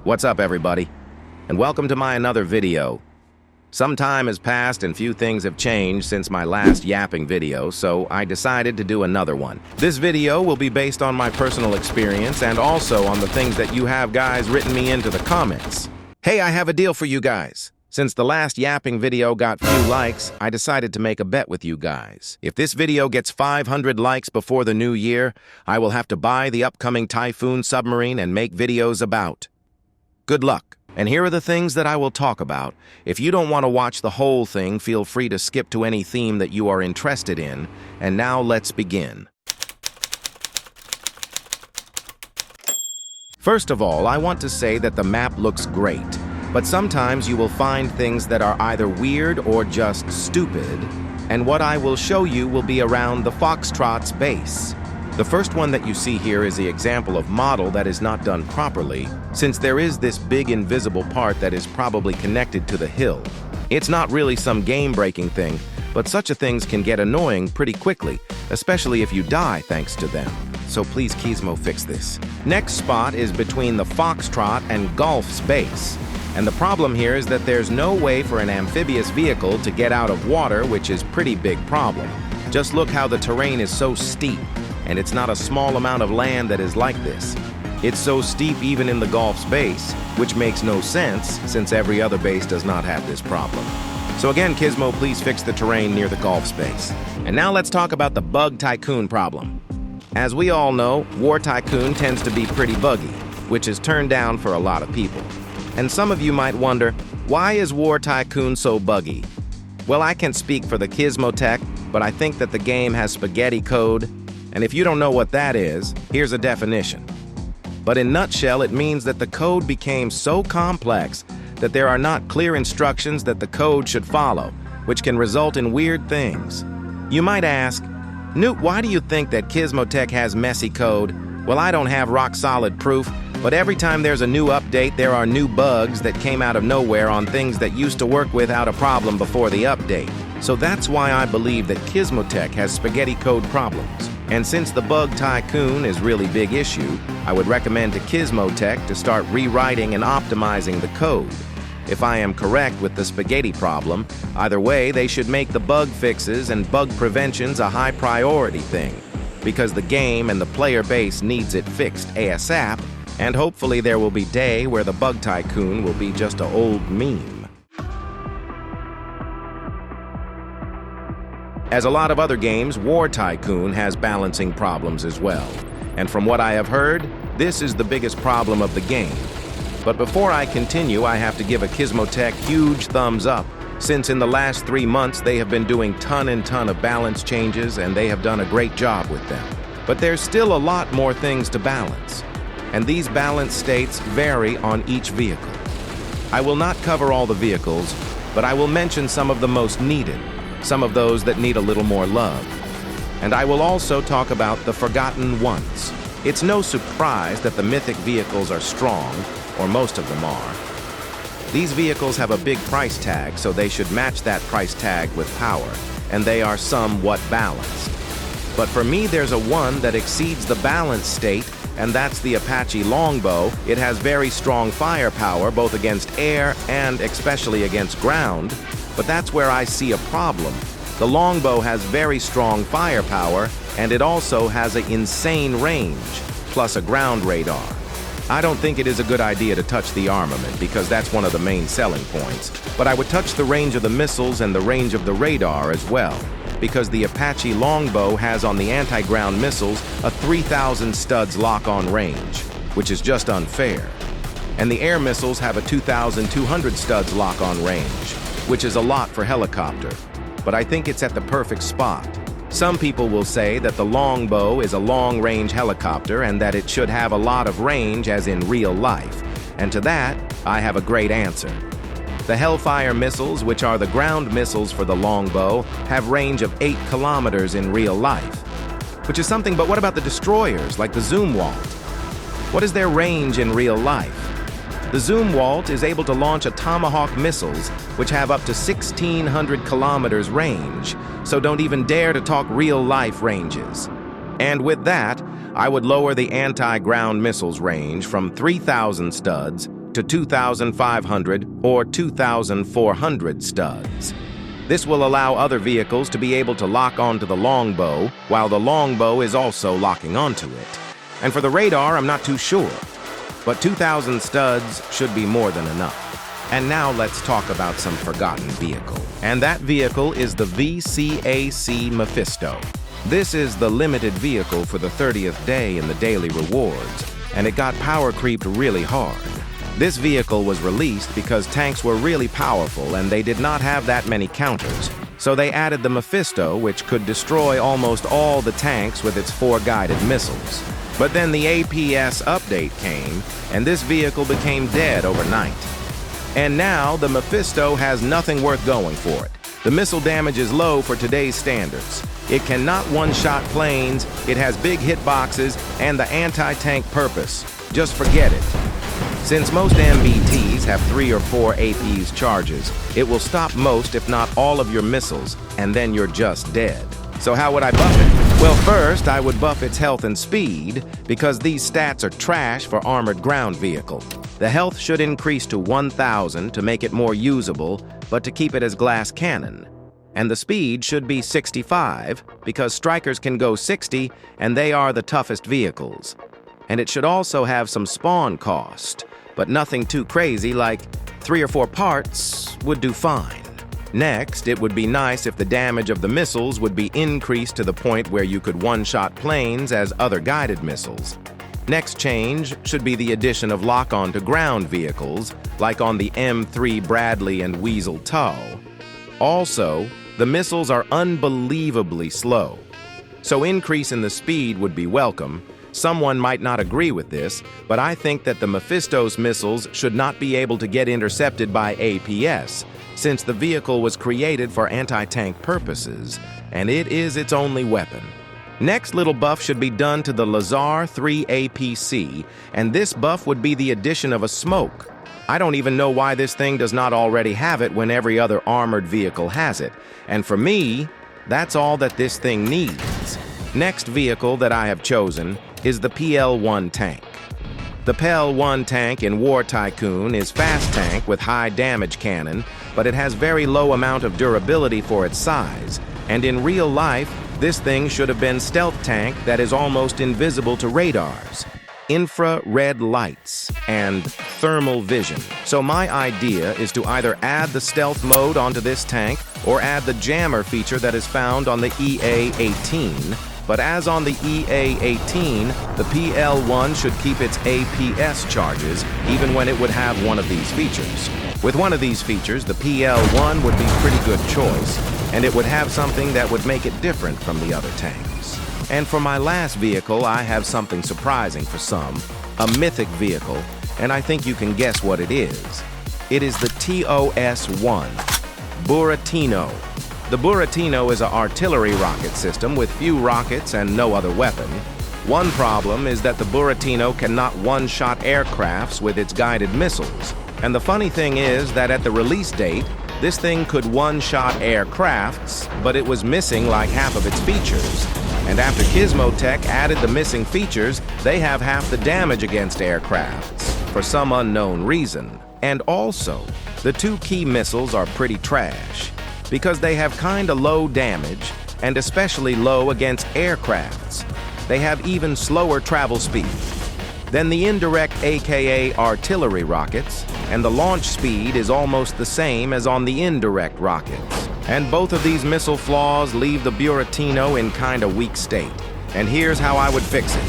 What's up, everybody? And welcome to my another video. Some time has passed and few things have changed since my last yapping video, so I decided to do another one. This video will be based on my personal experience and also on the things that you have guys written me into the comments. Hey, I have a deal for you guys. Since the last yapping video got few likes, I decided to make a bet with you guys. If this video gets 500 likes before the new year, I will have to buy the upcoming Typhoon submarine and make videos about. Good luck. And here are the things that I will talk about. If you don't want to watch the whole thing, feel free to skip to any theme that you are interested in. And now let's begin. First of all, I want to say that the map looks great, but sometimes you will find things that are either weird or just stupid, and what I will show you will be around the Foxtrot's base. The first one that you see here is the example of model that is not done properly, since there is this big invisible part that is probably connected to the hill. It's not really some game-breaking thing, but such a things can get annoying pretty quickly, especially if you die thanks to them. So please Gizmo fix this. Next spot is between the Foxtrot and Golf's base. And the problem here is that there's no way for an amphibious vehicle to get out of water, which is pretty big problem. Just look how the terrain is so steep. And it's not a small amount of land that is like this. It's so steep even in the Golf's base, which makes no sense since every other base does not have this problem. So again, Gizmo, please fix the terrain near the Golf's base. And now let's talk about the Bug Tycoon problem. As we all know, War Tycoon tends to be pretty buggy, which is turned down for a lot of people. And some of you might wonder, why is War Tycoon so buggy? Well, I can't speak for the Gizmo tech, but I think that the game has spaghetti code. And if you don't know what that is, here's a definition. But in nutshell, it means that the code became so complex that there are not clear instructions that the code should follow, which can result in weird things. You might ask, Newt, why do you think that Gizmo Tech has messy code? Well, I don't have rock-solid proof, but every time there's a new update, there are new bugs that came out of nowhere on things that used to work without a problem before the update. So that's why I believe that Gizmo Tech has spaghetti code problems. And since the Bug Tycoon is really big issue, I would recommend to Gizmo Tech to start rewriting and optimizing the code. If I am correct with the spaghetti problem, either way, they should make the bug fixes and bug preventions a high priority thing, because the game and the player base needs it fixed ASAP, and hopefully there will be day where the Bug Tycoon will be just an old meme. As a lot of other games, War Tycoon has balancing problems as well. And from what I have heard, this is the biggest problem of the game. But before I continue, I have to give a Gizmo Tech huge thumbs up, since in the last 3 months they have been doing ton of balance changes and they have done a great job with them. But there's still a lot more things to balance. And these balance states vary on each vehicle. I will not cover all the vehicles, but I will mention some of the most needed. Some of those that need a little more love. And I will also talk about the forgotten ones. It's no surprise that the mythic vehicles are strong, or most of them are. These vehicles have a big price tag, so they should match that price tag with power, and they are somewhat balanced. But for me, there's a one that exceeds the balance state, and that's the Apache Longbow. It has very strong firepower, both against air and especially against ground. But that's where I see a problem. The Longbow has very strong firepower, and it also has an insane range, plus a ground radar. I don't think it is a good idea to touch the armament, because that's one of the main selling points. But I would touch the range of the missiles and the range of the radar as well, because the Apache Longbow has on the anti-ground missiles a 3,000 studs lock-on range, which is just unfair. And the air missiles have a 2,200 studs lock-on range, which is a lot for helicopter, but I think it's at the perfect spot. Some people will say that the Longbow is a long-range helicopter and that it should have a lot of range as in real life, and to that, I have a great answer. The Hellfire missiles, which are the ground missiles for the Longbow, have range of 8 kilometers in real life, which is something, but what about the destroyers, like the Zumwalt? What is their range in real life? The Zumwalt is able to launch a Tomahawk missiles, which have up to 1,600 kilometers range, so don't even dare to talk real-life ranges. And with that, I would lower the anti-ground missiles range from 3,000 studs to 2,500 or 2,400 studs. This will allow other vehicles to be able to lock onto the longbow, while the longbow is also locking onto it. And for the radar, I'm not too sure, but 2,000 studs should be more than enough. And now let's talk about some forgotten vehicle. And that vehicle is the VCAC Mephisto. This is the limited vehicle for the 30th day in the daily rewards, and it got power creeped really hard. This vehicle was released because tanks were really powerful and they did not have that many counters. So they added the Mephisto, which could destroy almost all the tanks with its 4 guided missiles. But then the APS update came, and this vehicle became dead overnight. And now the Mephisto has nothing worth going for it. The missile damage is low for today's standards. It cannot one-shot planes, it has big hitboxes, and the anti-tank purpose. Just forget it. Since most MBTs have 3 or 4 AP's charges, it will stop most, if not all, of your missiles, and then you're just dead. So how would I buff it? Well, first, I would buff its health and speed, because these stats are trash for armored ground vehicle. The health should increase to 1,000 to make it more usable, but to keep it as glass cannon. And the speed should be 65, because strikers can go 60, and they are the toughest vehicles. And it should also have some spawn cost, but nothing too crazy, like 3 or 4 parts would do fine. Next, it would be nice if the damage of the missiles would be increased to the point where you could one-shot planes as other guided missiles. Next change should be the addition of lock-on to ground vehicles, like on the M3 Bradley and Weasel Tull. Also, the missiles are unbelievably slow, so increase in the speed would be welcome. Someone might not agree with this, but I think that the Mephisto's missiles should not be able to get intercepted by APS, since the vehicle was created for anti-tank purposes, and it is its only weapon. Next little buff should be done to the Lazar 3 APC, and this buff would be the addition of a smoke. I don't even know why this thing does not already have it when every other armored vehicle has it, and for me, that's all that this thing needs. Next vehicle that I have chosen is the PL-1 tank. The PL-1 tank in War Tycoon is fast tank with high damage cannon, but it has very low amount of durability for its size, and in real life, this thing should have been stealth tank that is almost invisible to radars, infrared lights, and thermal vision. So my idea is to either add the stealth mode onto this tank or add the jammer feature that is found on the EA-18. But as on the EA-18, the PL-1 should keep its APS charges even when it would have one of these features. With one of these features, the PL-1 would be a pretty good choice, and it would have something that would make it different from the other tanks. And for my last vehicle, I have something surprising for some, a mythic vehicle, and I think you can guess what it is. It is the TOS-1, Buratino. The Buratino is an artillery rocket system with few rockets and no other weapon. One problem is that the Buratino cannot one-shot aircrafts with its guided missiles. And the funny thing is that at the release date, this thing could one-shot aircrafts, but it was missing like half of its features. And after Gizmotech added the missing features, they have half the damage against aircrafts, for some unknown reason. And also, the 2 key missiles are pretty trash, because they have kinda low damage, and especially low against aircrafts. They have even slower travel speed. Then the indirect aka artillery rockets, and the launch speed is almost the same as on the indirect rockets. And both of these missile flaws leave the Buratino in kinda weak state. And here's how I would fix it.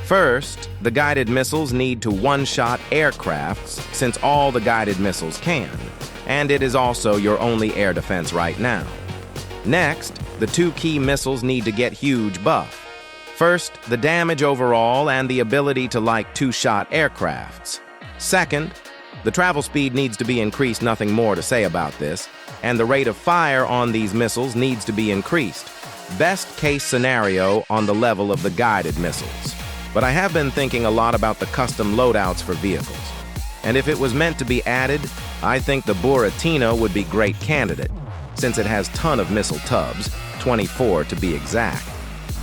First, the guided missiles need to one-shot aircrafts, since all the guided missiles can. And it is also your only air defense right now. Next, the 2 key missiles need to get huge buff. First, the damage overall and the ability to like 2-shot aircrafts. Second, the travel speed needs to be increased, nothing more to say about this, and the rate of fire on these missiles needs to be increased. Best case scenario on the level of the guided missiles. But I have been thinking a lot about the custom loadouts for vehicles. And if it was meant to be added, I think the Buratino would be a great candidate, since it has a ton of missile tubs, 24 to be exact.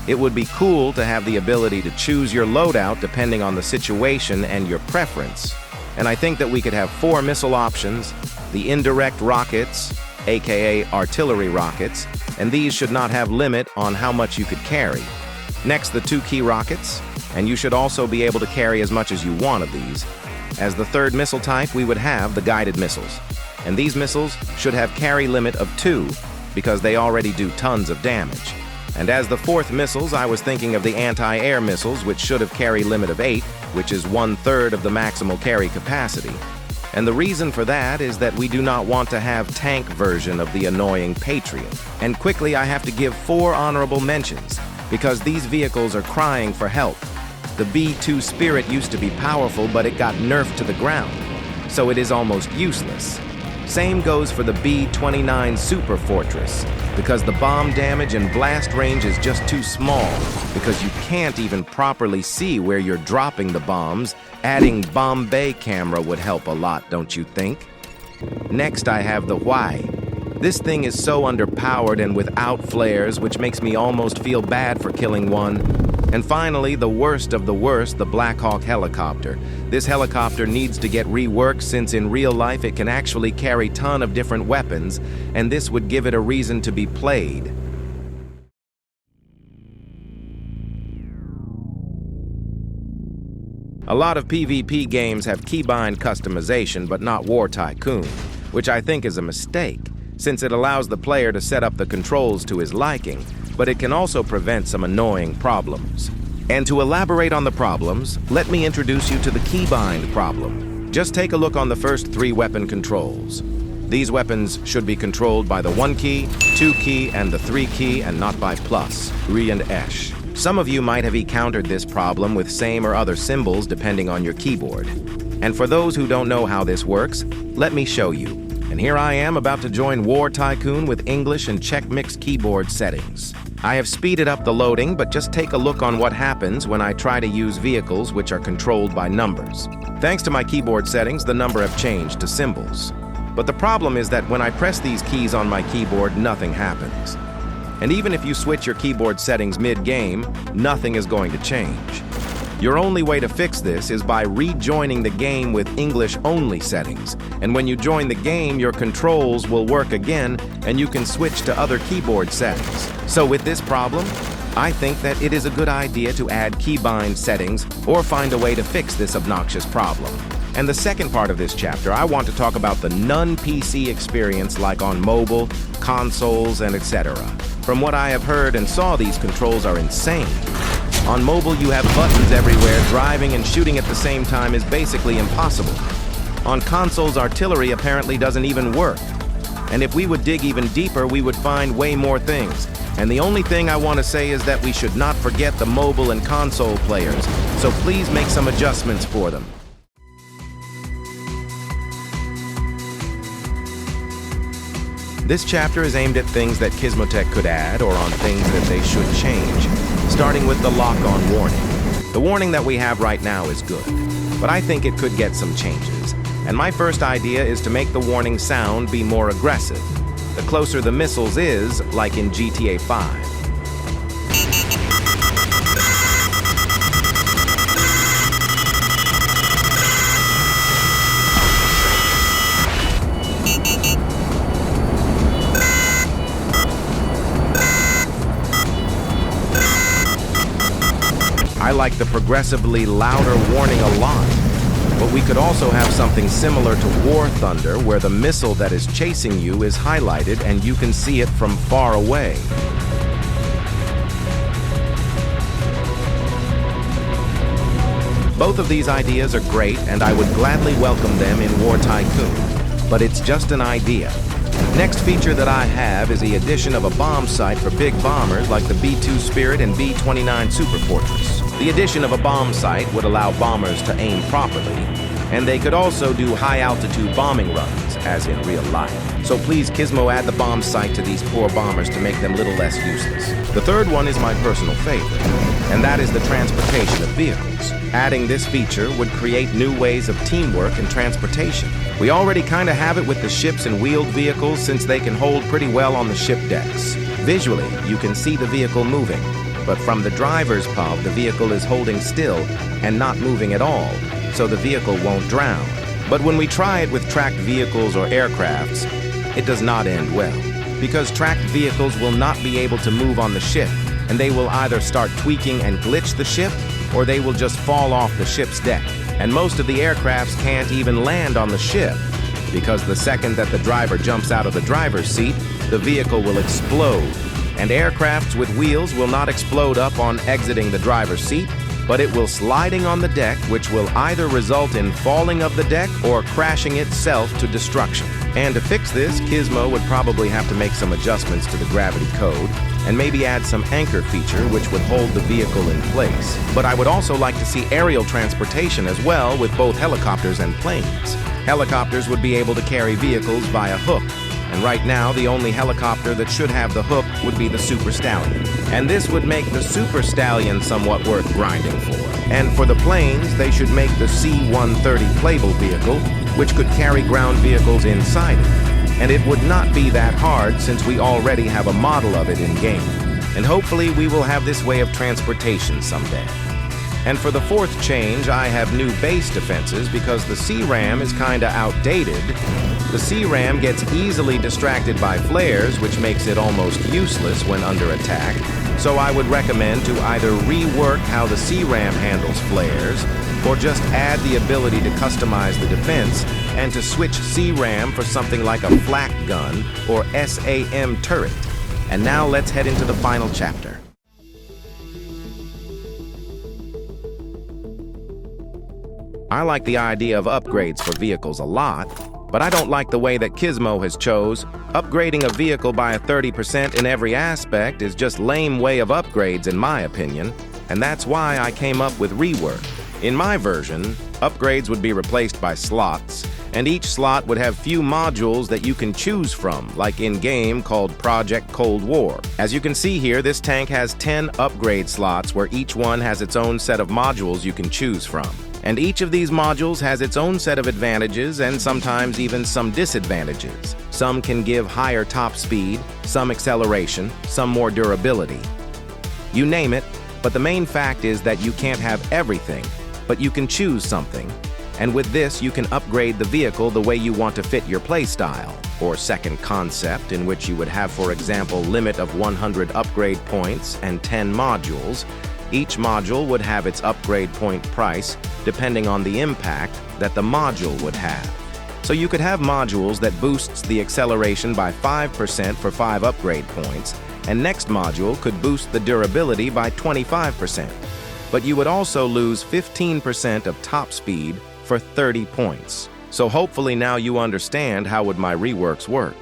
It would be cool to have the ability to choose your loadout depending on the situation and your preference. And I think that we could have 4 missile options, the indirect rockets, aka artillery rockets, and these should not have limit on how much you could carry. Next, the 2 key rockets, and you should also be able to carry as much as you want of these. As the 3rd missile type, we would have the guided missiles. And these missiles should have carry limit of 2, because they already do tons of damage. And as the 4th missiles, I was thinking of the anti-air missiles, which should have carry limit of 8, which is 1/3 of the maximal carry capacity. And the reason for that is that we do not want to have tank version of the annoying Patriot. And quickly, I have to give 4 honorable mentions, because these vehicles are crying for help. The B-2 Spirit used to be powerful, but it got nerfed to the ground, so it is almost useless. Same goes for the B-29 Super Fortress, because the bomb damage and blast range is just too small, because you can't even properly see where you're dropping the bombs. Adding bomb bay camera would help a lot, don't you think? Next, I have the Y. This thing is so underpowered and without flares, which makes me almost feel bad for killing one. And finally, the worst of the worst, the Black Hawk helicopter. This helicopter needs to get reworked since in real life it can actually carry a ton of different weapons, and this would give it a reason to be played. A lot of PvP games have keybind customization, but not War Tycoon, which I think is a mistake, since it allows the player to set up the controls to his liking, but it can also prevent some annoying problems. And to elaborate on the problems, let me introduce you to the keybind problem. Just take a look on the first 3 weapon controls. These weapons should be controlled by the 1 key, 2 key, and the 3 key, and not by plus, R and S. Some of you might have encountered this problem with same or other symbols depending on your keyboard. And for those who don't know how this works, let me show you. And here I am about to join War Tycoon with English and check mix keyboard settings. I have speeded up the loading, but just take a look on what happens when I try to use vehicles which are controlled by numbers. Thanks to my keyboard settings, the number have changed to symbols. But the problem is that when I press these keys on my keyboard, nothing happens. And even if you switch your keyboard settings mid-game, nothing is going to change. Your only way to fix this is by rejoining the game with English-only settings. And when you join the game, your controls will work again, and you can switch to other keyboard settings. So with this problem, I think that it is a good idea to add keybind settings or find a way to fix this obnoxious problem. And the second part of this chapter, I want to talk about the non-PC experience like on mobile, consoles, and etc. From what I have heard and saw, these controls are insane. On mobile, you have buttons everywhere. Driving and shooting at the same time is basically impossible. On consoles, artillery apparently doesn't even work. And if we would dig even deeper, we would find way more things. And the only thing I want to say is that we should not forget the mobile and console players. So please make some adjustments for them. This chapter is aimed at things that Gizmotech could add or on things that they should change, starting with the lock-on warning. The warning that we have right now is good, but I think it could get some changes. And my first idea is to make the warning sound be more aggressive. The closer the missiles is, like in GTA 5. I like the progressively louder warning a lot, but we could also have something similar to War Thunder, where the missile that is chasing you is highlighted and you can see it from far away. Both of these ideas are great, and I would gladly welcome them in War Tycoon, but it's just an idea. Next feature that I have is the addition of a bomb sight for big bombers like the B-2 Spirit and B-29 Super Fortress. The addition of a bomb sight would allow bombers to aim properly, and they could also do high-altitude bombing runs, as in real life. So please, Gizmo, add the bomb sight to these poor bombers to make them a little less useless. The third one is my personal favorite, and that is the transportation of vehicles. Adding this feature would create new ways of teamwork and transportation. We already kind of have it with the ships and wheeled vehicles since they can hold pretty well on the ship decks. Visually, you can see the vehicle moving, but from the driver's pub, the vehicle is holding still and not moving at all, so the vehicle won't drown. But when we try it with tracked vehicles or aircrafts, it does not end well, because tracked vehicles will not be able to move on the ship, and they will either start tweaking and glitch the ship, or they will just fall off the ship's deck. And most of the aircrafts can't even land on the ship, because the second that the driver jumps out of the driver's seat, the vehicle will explode. And aircrafts with wheels will not explode up on exiting the driver's seat, but it will sliding on the deck, which will either result in falling of the deck or crashing itself to destruction. And to fix this, Gizmo would probably have to make some adjustments to the gravity code, and maybe add some anchor feature which would hold the vehicle in place. But I would also like to see aerial transportation as well, with both helicopters and planes. Helicopters would be able to carry vehicles via hook, and right now the only helicopter that should have the hook would be the Super Stallion. And this would make the Super Stallion somewhat worth grinding for. And for the planes, they should make the C-130 playable vehicle, which could carry ground vehicles inside it. And it would not be that hard since we already have a model of it in-game. And hopefully we will have this way of transportation someday. And for the fourth change, I have new base defenses because the C-RAM is kinda outdated. The C-RAM gets easily distracted by flares, which makes it almost useless when under attack. So I would recommend to either rework how the C-RAM handles flares, or just add the ability to customize the defense and to switch C-RAM for something like a flak gun or SAM turret. And now let's head into the final chapter. I like the idea of upgrades for vehicles a lot, but I don't like the way that Gizmo has chose. Upgrading a vehicle by 30% in every aspect is just lame way of upgrades in my opinion, and that's why I came up with Rework. In my version, upgrades would be replaced by slots, and each slot would have few modules that you can choose from, like in-game called Project Cold War. As you can see here, this tank has 10 upgrade slots where each one has its own set of modules you can choose from. And each of these modules has its own set of advantages and sometimes even some disadvantages. Some can give higher top speed, some acceleration, some more durability. You name it, but the main fact is that you can't have everything, but you can choose something. And with this, you can upgrade the vehicle the way you want to fit your playstyle. Or second concept, in which you would have, for example, limit of 100 upgrade points and 10 modules. Each module would have its upgrade point price depending on the impact that the module would have. So you could have modules that boosts the acceleration by 5% for 5 upgrade points, and next module could boost the durability by 25%. But you would also lose 15% of top speed for 30 points. So hopefully now you understand how would my reworks work.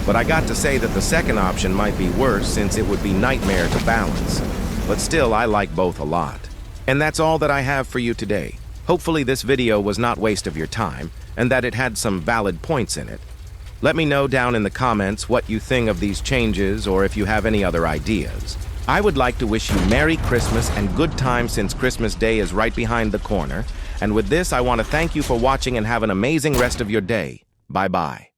But I got to say that the second option might be worse since it would be Nightmare to balance. But still, I like both a lot. And that's all that I have for you today. Hopefully this video was not waste of your time, and that it had some valid points in it. Let me know down in the comments what you think of these changes or if you have any other ideas. I would like to wish you Merry Christmas and good times since Christmas Day is right behind the corner. And with this, I want to thank you for watching and have an amazing rest of your day. Bye-bye.